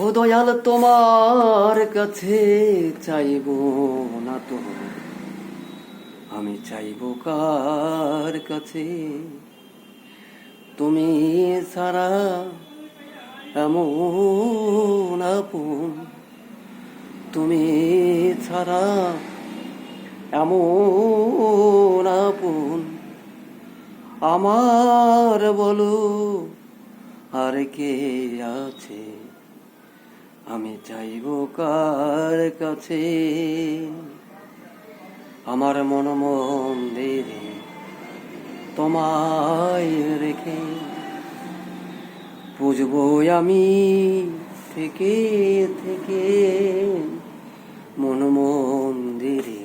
ও দয়াল তোমার কাছে চাইব না তো, আমি চাইব কার কাছে? তুমি ছাড়া এমন আপন, তুমি ছাড়া এমন আপন আমার বলো আর কে আছে? আমি চাইব কার কাছে? আমার মন মন্দিরে তোমায় রেখে পুজবো আমি থেকে থেকে, মন মন্দিরে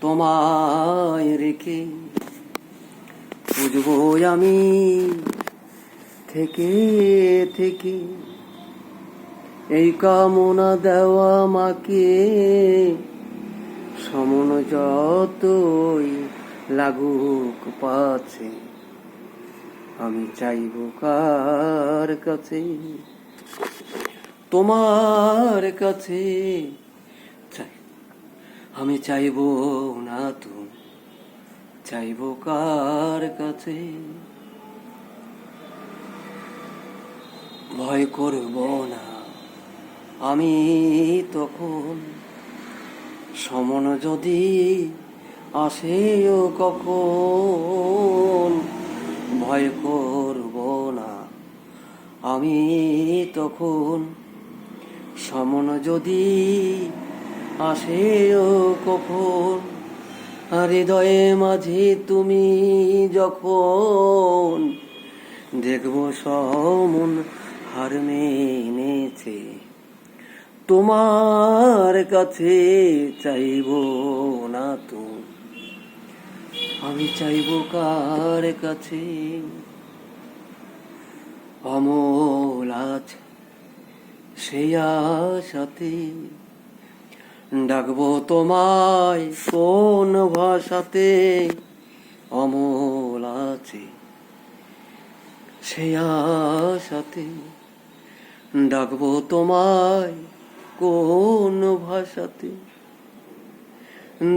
তোমায় রেখে পুজবো আমি থেকে থেকে। এই কামনা দেওয়া মাকে সমন যতই লাগুক পাছে, আমি চাইব কার কাছে? তোমার কাছে আমি চাইব না তো, চাইব কার কাছে? ভয় করব না আমি তখন, সমন যদি আসেও কখন। ভয় করব না আমি তখন, সমন যদি আসেও কখন। হৃদয়ে মাঝে তুমি যখন দেখব সমন হার মেনেছে, তোমার কাছে চাইব না তো, আমি চাইব কার কাছে? অমল আছে সেই আশাতে ডাকবো তোমায় কোন ভাষাতে? অমল আছে সেই আশাতে ডাকবো তোমায় কোন ভাষাতে?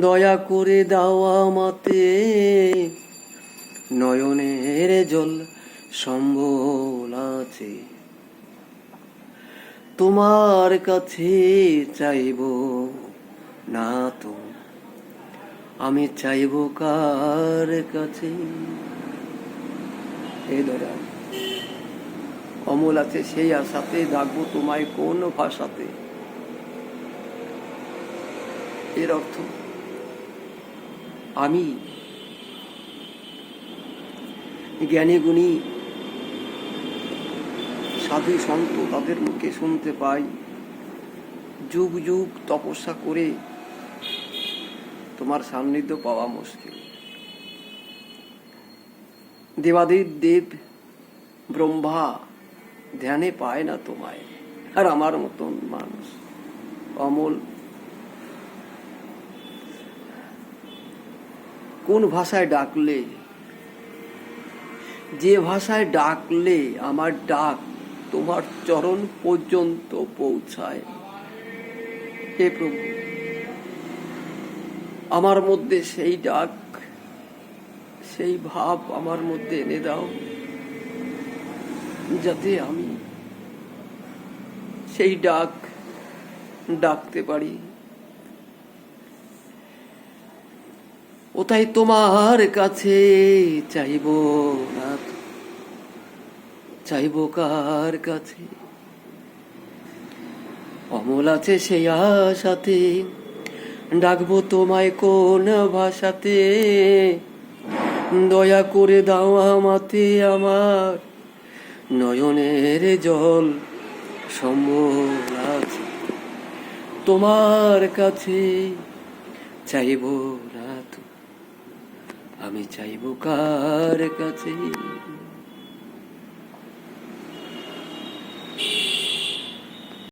দয়া করে দাওয়া মাতে নয়নের জল সম্বল আছে, তোমার কাছে চাইব না তো, আমি চাইব কার কাছে? এই ধরা অমল আছে সেই আশাতে ডাকবো তোমায় কোন ভাষাতে? এর অর্থ আমি জ্ঞানী গুণী সাধু সন্ত তাদের মুখে শুনতে পাই, যুগ যুগ তপস্যা করে তোমার সান্নিধ্য পাওয়া মুশকিল। দেবাদির দেব ব্রহ্মা ধ্যানে পায় না তোমায়, আর আমার মতন মানুষ অমল কোন ভাষায় ডাকলে, যে ভাষায় ডাকলে আমার ডাক তোমার চরণ পর্যন্ত পৌঁছায়। হে প্রভু, আমার মধ্যে সেই ডাক, সেই ভাব আমার মধ্যে এনে দাও, যাতে আমি সেই ডাক ডাকতে পারি। ও তাই তোমার কাছে চাইব না তো, চাইব কার কাছে? অমল আছে সেই আশাতে ডাকবো তোমায় কোন ভাষাতে? দয়া করে দাও আমাতে আমার নয়নের জল সম্বল আছে, তোমার কাছে চাইব না তো, আমি চাইব কার কাছে?